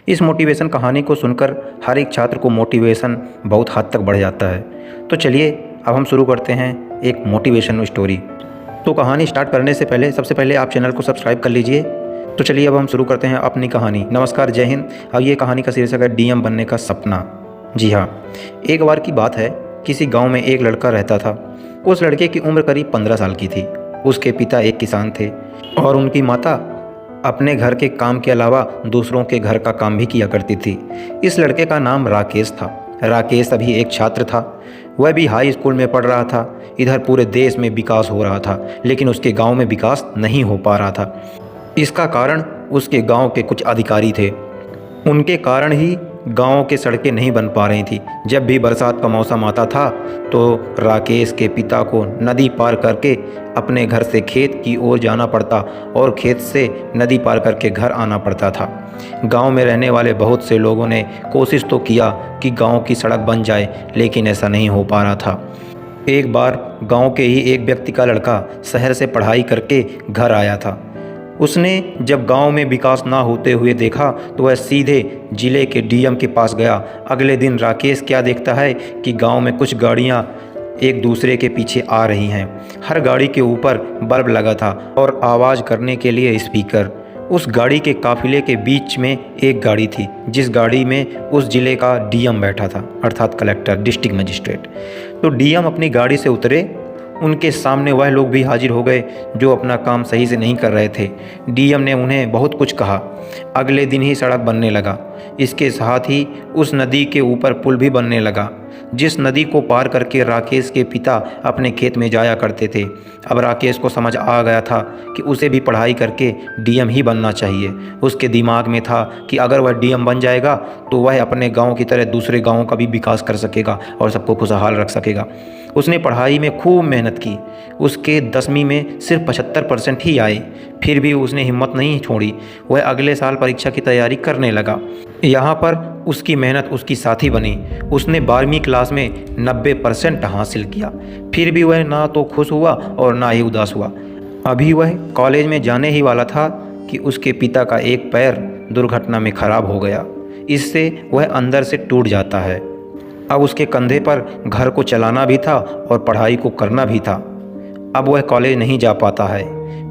इस मोटिवेशन कहानी को सुनकर हर एक छात्र को मोटिवेशन बहुत हद तक बढ़ जाता है। तो चलिए अब हम शुरू करते हैं एक मोटिवेशन स्टोरी। तो कहानी स्टार्ट करने से पहले सबसे पहले आप चैनल को सब्सक्राइब कर लीजिए। तो चलिए अब हम शुरू करते हैं अपनी कहानी। नमस्कार, जय हिंद। अब ये कहानी का शीर्षक है डीएम बनने का सपना। जी हाँ, एक बार की बात है, किसी गांव में एक लड़का रहता था। उस लड़के की उम्र करीब 15 साल की थी। उसके पिता एक किसान थे और उनकी माता अपने घर के काम के अलावा दूसरों के घर का काम भी किया करती थी। इस लड़के का नाम राकेश था। राकेश अभी एक छात्र था। वह भी हाई स्कूल में पढ़ रहा था। इधर पूरे देश में विकास हो रहा था, लेकिन उसके गांव में विकास नहीं हो पा रहा था। इसका कारण उसके गांव के कुछ अधिकारी थे। उनके कारण ही गांव के सड़कें नहीं बन पा रही थी। जब भी बरसात का मौसम आता था तो राकेश के पिता को नदी पार करके अपने घर से खेत की ओर जाना पड़ता और खेत से नदी पार करके घर आना पड़ता था। गांव में रहने वाले बहुत से लोगों ने कोशिश तो किया कि गांव की सड़क बन जाए, लेकिन ऐसा नहीं हो पा रहा था। एक बार गांव के ही एक व्यक्ति का लड़का शहर से पढ़ाई करके घर आया था। उसने जब गांव में विकास ना होते हुए देखा तो वह सीधे जिले के डीएम के पास गया। अगले दिन राकेश क्या देखता है कि गांव में कुछ गाड़ियां एक दूसरे के पीछे आ रही हैं। हर गाड़ी के ऊपर बल्ब लगा था और आवाज़ करने के लिए स्पीकर। उस गाड़ी के काफिले के बीच में एक गाड़ी थी, जिस गाड़ी में उस जिले का डीएम बैठा था, अर्थात कलेक्टर, डिस्ट्रिक्ट मजिस्ट्रेट। तो डीएम अपनी गाड़ी से उतरे। उनके सामने वह लोग भी हाजिर हो गए जो अपना काम सही से नहीं कर रहे थे। डीएम ने उन्हें बहुत कुछ कहा। अगले दिन ही सड़क बनने लगा। इसके साथ ही उस नदी के ऊपर पुल भी बनने लगा, जिस नदी को पार करके राकेश के पिता अपने खेत में जाया करते थे। अब राकेश को समझ आ गया था कि उसे भी पढ़ाई करके डीएम ही बनना चाहिए। उसके दिमाग में था कि अगर वह डीएम बन जाएगा तो वह अपने गांव की तरह दूसरे गांवों का भी विकास कर सकेगा और सबको खुशहाल रख सकेगा। उसने पढ़ाई में खूब मेहनत की। उसके 10वीं में सिर्फ 75% ही आए। फिर भी उसने हिम्मत नहीं छोड़ी। वह अगले साल परीक्षा की तैयारी करने लगा। यहाँ पर उसकी मेहनत उसकी साथी बनी। उसने 12वीं क्लास में 90% हासिल किया। फिर भी वह ना तो खुश हुआ और ना ही उदास हुआ। अभी वह कॉलेज में जाने ही वाला था कि उसके पिता का एक पैर दुर्घटना में खराब हो गया। इससे वह अंदर से टूट जाता है। अब उसके कंधे पर घर को चलाना भी था और पढ़ाई को करना भी था। अब वह कॉलेज नहीं जा पाता है।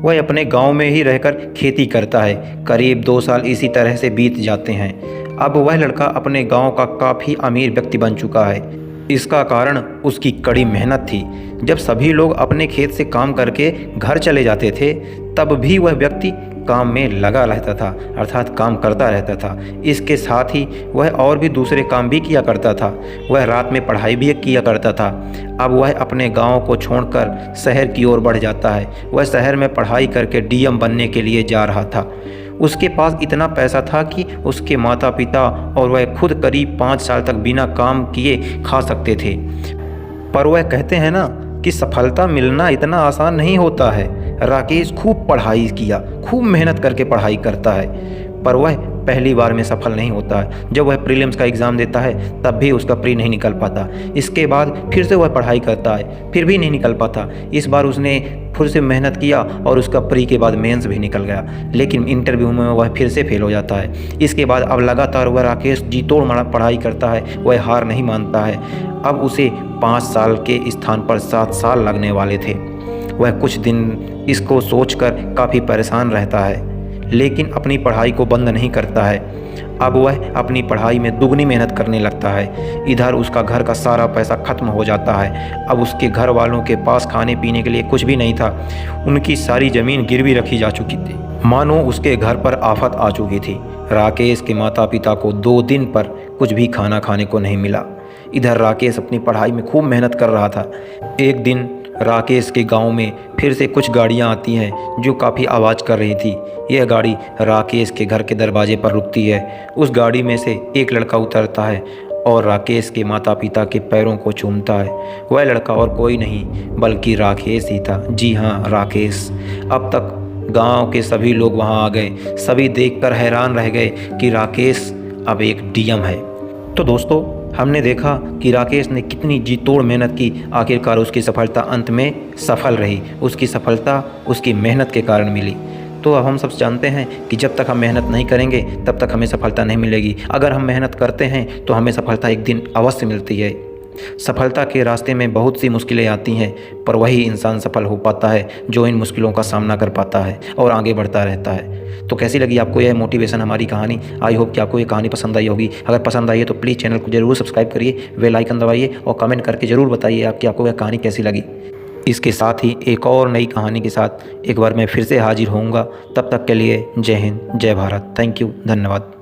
वह अपने गांव में ही रहकर खेती करता है। करीब 2 साल इसी तरह से बीत जाते हैं। अब वह लड़का अपने गांव का काफ़ी अमीर व्यक्ति बन चुका है। इसका कारण उसकी कड़ी मेहनत थी। जब सभी लोग अपने खेत से काम करके घर चले जाते थे, तब भी वह व्यक्ति काम में लगा रहता था, अर्थात काम करता रहता था। इसके साथ ही वह और भी दूसरे काम भी किया करता था। वह रात में पढ़ाई भी किया करता था। अब वह अपने गांव को छोड़कर शहर की ओर बढ़ जाता है। वह शहर में पढ़ाई करके डीएम बनने के लिए जा रहा था। उसके पास इतना पैसा था कि उसके माता पिता और वह खुद करीब 5 साल तक बिना काम किए खा सकते थे। पर वह कहते हैं ना कि सफलता मिलना इतना आसान नहीं होता है। राकेश खूब पढ़ाई किया, खूब मेहनत करके पढ़ाई करता है, पर वह पहली बार में सफल नहीं होता है। जब वह प्रीलिम्स का एग्ज़ाम देता है तब भी उसका प्री नहीं निकल पाता। इसके बाद फिर से वह पढ़ाई करता है, फिर भी नहीं निकल पाता। इस बार उसने फिर से मेहनत किया और उसका प्री के बाद मेंस भी निकल गया, लेकिन इंटरव्यू में वह फिर से फेल हो जाता है। इसके बाद अब लगातार वह राकेश जी तोड़ पढ़ाई करता है। वह हार नहीं मानता है। अब उसे 5 साल के स्थान पर 7 साल लगने वाले थे। वह कुछ दिन इसको सोचकर काफ़ी परेशान रहता है, लेकिन अपनी पढ़ाई को बंद नहीं करता है। अब वह अपनी पढ़ाई में दुगनी मेहनत करने लगता है। इधर उसका घर का सारा पैसा खत्म हो जाता है। अब उसके घर वालों के पास खाने पीने के लिए कुछ भी नहीं था। उनकी सारी ज़मीन गिरवी रखी जा चुकी थी, मानो उसके घर पर आफत आ चुकी थी। राकेश के माता पिता को 2 दिन पर कुछ भी खाना खाने को नहीं मिला। इधर राकेश अपनी पढ़ाई में खूब मेहनत कर रहा था। एक दिन राकेश के गांव में फिर से कुछ गाड़ियां आती हैं जो काफ़ी आवाज़ कर रही थी। यह गाड़ी राकेश के घर के दरवाजे पर रुकती है। उस गाड़ी में से एक लड़का उतरता है और राकेश के माता पिता के पैरों को चूमता है। वह लड़का और कोई नहीं बल्कि राकेश ही था। जी हाँ, राकेश। अब तक गांव के सभी लोग वहां आ गए। सभी देखकर हैरान रह गए कि राकेश अब एक डीएम है। तो दोस्तों, हमने देखा कि राकेश ने कितनी जी तोड़ मेहनत की। आखिरकार उसकी सफलता अंत में सफल रही। उसकी सफलता उसकी मेहनत के कारण मिली। तो अब हम सब जानते हैं कि जब तक हम मेहनत नहीं करेंगे तब तक हमें सफलता नहीं मिलेगी। अगर हम मेहनत करते हैं तो हमें सफलता एक दिन अवश्य मिलती है। सफलता के रास्ते में बहुत सी मुश्किलें आती हैं, पर वही इंसान सफल हो पाता है जो इन मुश्किलों का सामना कर पाता है और आगे बढ़ता रहता है। तो कैसी लगी आपको यह मोटिवेशन हमारी कहानी? आई होप कि आपको ये कहानी पसंद आई होगी। अगर पसंद आई है तो प्लीज़ चैनल को ज़रूर सब्सक्राइब करिए, बेल आइकन दबाइए और कमेंट करके ज़रूर बताइए आपको यह कहानी कैसी लगी। इसके साथ ही एक और नई कहानी के साथ एक बार मैं फिर से हाजिर होऊंगा। तब तक के लिए जय हिंद, जय भारत। थैंक यू, धन्यवाद।